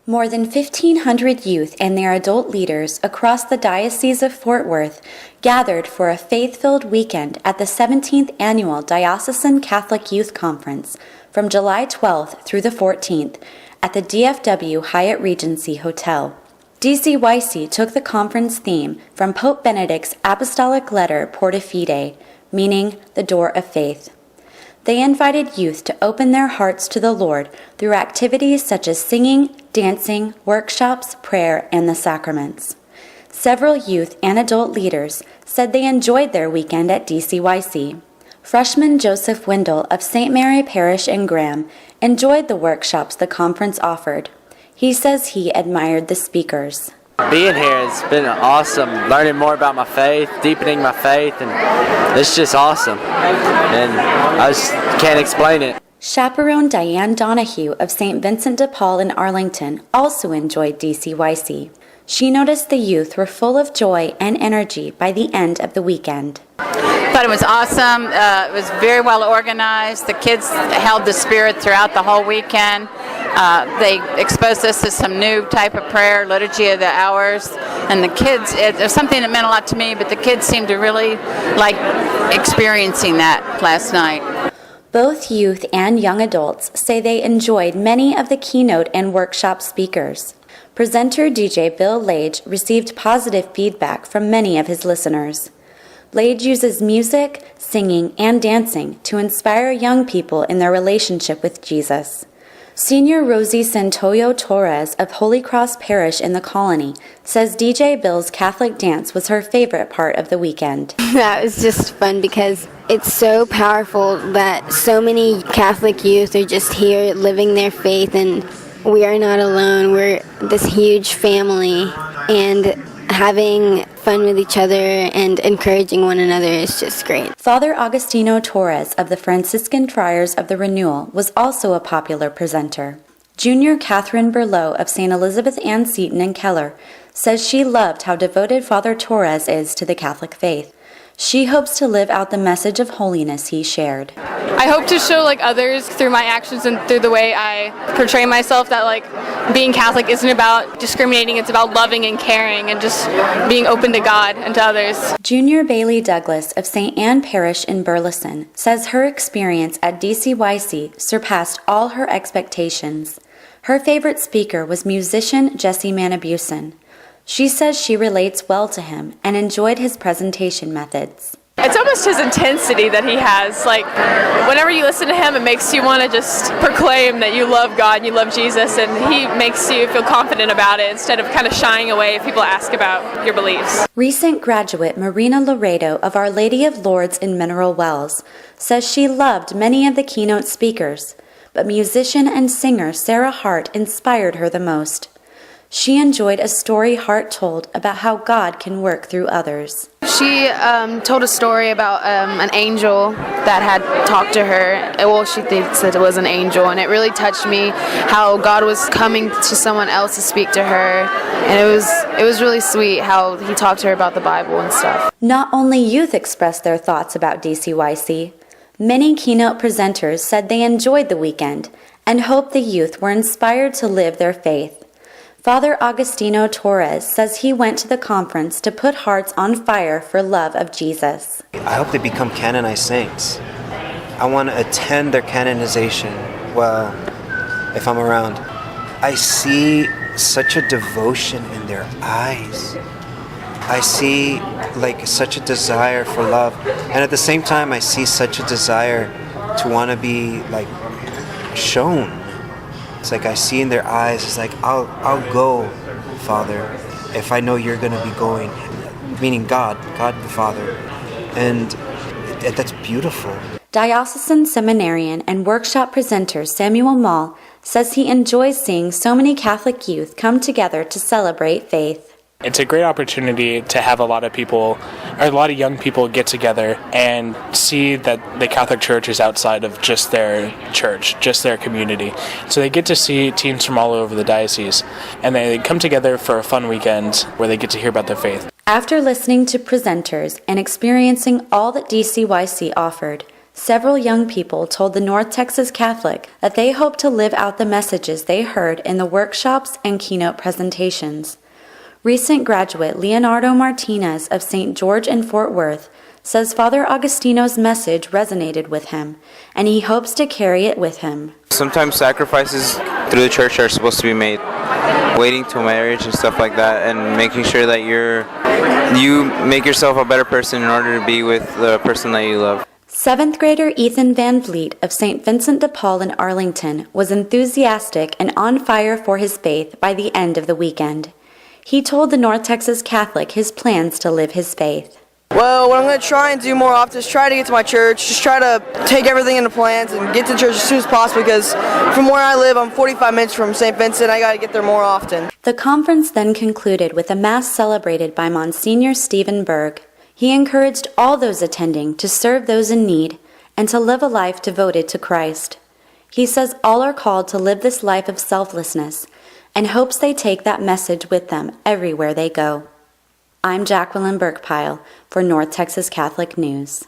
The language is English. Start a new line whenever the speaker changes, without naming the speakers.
More than 1,500 youth and their adult leaders across the Diocese of Fort Worth gathered for a faith-filled weekend at the 17th Annual Diocesan Catholic Youth Conference from July 12th through the 14th at the DFW Hyatt Regency Hotel. DCYC took the conference theme from Pope Benedict's apostolic letter Porta Fide, meaning the door of faith. They invited youth to open their hearts to the Lord through activities such as singing, dancing, workshops, prayer, and the sacraments. Several youth and adult leaders said they enjoyed their weekend at DCYC. Freshman Joseph Wendell of St. Mary Parish in Graham enjoyed the workshops the conference offered. He says he admired the speakers.
Being here has been awesome, learning more about my faith, deepening my faith, and it's just awesome. And I just can't explain it.
Chaperone Diane Donahue of St. Vincent de Paul in Arlington also enjoyed DCYC. She noticed the youth were full of joy and energy by the end of the weekend.
I thought it was awesome. It was very well organized. The kids held the spirit throughout the whole weekend. They exposed us to some new type of prayer, Liturgy of the Hours, and the kids, it was something that meant a lot to me, but the kids seemed to really like experiencing that last night.
Both youth and young adults say they enjoyed many of the keynote and workshop speakers. Presenter DJ Bill Lage received positive feedback from many of his listeners. Lage uses music, singing, and dancing to inspire young people in their relationship with Jesus. Senior Rosie Santoyo Torres of Holy Cross Parish in the Colony says DJ Bill's Catholic dance was her favorite part of the weekend.
That was just fun because it's so powerful that so many Catholic youth are just here living their faith, and we are not alone. We're this huge family, and having fun with each other and encouraging one another is just great.
Father Agustino Torres of the Franciscan Friars of the Renewal was also a popular presenter. Junior Catherine Berlot of St. Elizabeth Ann Seton in Keller says she loved how devoted Father Torres is to the Catholic faith. She hopes to live out the message of holiness he shared.
I hope to show others through my actions and through the way I portray myself that being Catholic isn't about discriminating, it's about loving and caring and just being open to God and to others.
Junior Bailey Douglas of St. Anne Parish in Burleson says her experience at DCYC surpassed all her expectations. Her favorite speaker was musician Jesse Manibusan. She says she relates well to him and enjoyed his presentation methods.
It's almost his intensity that he has. Whenever you listen to him, it makes you want to just proclaim that you love God and you love Jesus, and he makes you feel confident about it instead of kind of shying away if people ask about your beliefs.
Recent graduate Marina Laredo of Our Lady of Lourdes in Mineral Wells says she loved many of the keynote speakers, but musician and singer Sarah Hart inspired her the most. She enjoyed a story Hart told about how God can work through others.
She told a story about an angel that had talked to her. Well, she thinks that it was an angel, and it really touched me how God was coming to someone else to speak to her. And it was really sweet how he talked to her about the Bible and stuff.
Not only youth expressed their thoughts about DCYC, many keynote presenters said they enjoyed the weekend and hoped the youth were inspired to live their faith. Father Agustino Torres says he went to the conference to put hearts on fire for love of Jesus.
I hope they become canonized saints. I want to attend their canonization, well, if I'm around. I see such a devotion in their eyes. I see such a desire for love. And at the same time, I see such a desire to want to be shown. It's I see in their eyes, it's I'll go, Father, if I know you're going to be going, meaning God the Father. And that's beautiful.
Diocesan seminarian and workshop presenter Samuel Mall says he enjoys seeing so many Catholic youth come together to celebrate faith.
It's a great opportunity to have a lot of young people get together and see that the Catholic Church is outside of just their church, just their community. So they get to see teams from all over the diocese, and they come together for a fun weekend where they get to hear about their faith.
After listening to presenters and experiencing all that DCYC offered, Several young people told the North Texas Catholic that they hope to live out the messages they heard in the workshops and keynote presentations. Recent graduate Leonardo Martinez of St. George in Fort Worth says Father Agustino's message resonated with him, and he hopes to carry it with him.
Sometimes sacrifices through the church are supposed to be made. Waiting till marriage and stuff like that, and making sure that you make yourself a better person in order to be with the person that you love.
7th grader Ethan Van Vliet of St. Vincent de Paul in Arlington was enthusiastic and on fire for his faith by the end of the weekend. He told the North Texas Catholic his plans to live his faith.
Well, what I'm going to try and do more often is try to get to my church, just try to take everything into plans and get to church as soon as possible, because from where I live, I'm 45 minutes from St. Vincent. I got to get there more often.
The conference then concluded with a mass celebrated by Monsignor Stephen Berg. He encouraged all those attending to serve those in need and to live a life devoted to Christ. He says all are called to live this life of selflessness and hopes they take that message with them everywhere they go. I'm Jacqueline Burkpile for North Texas Catholic News.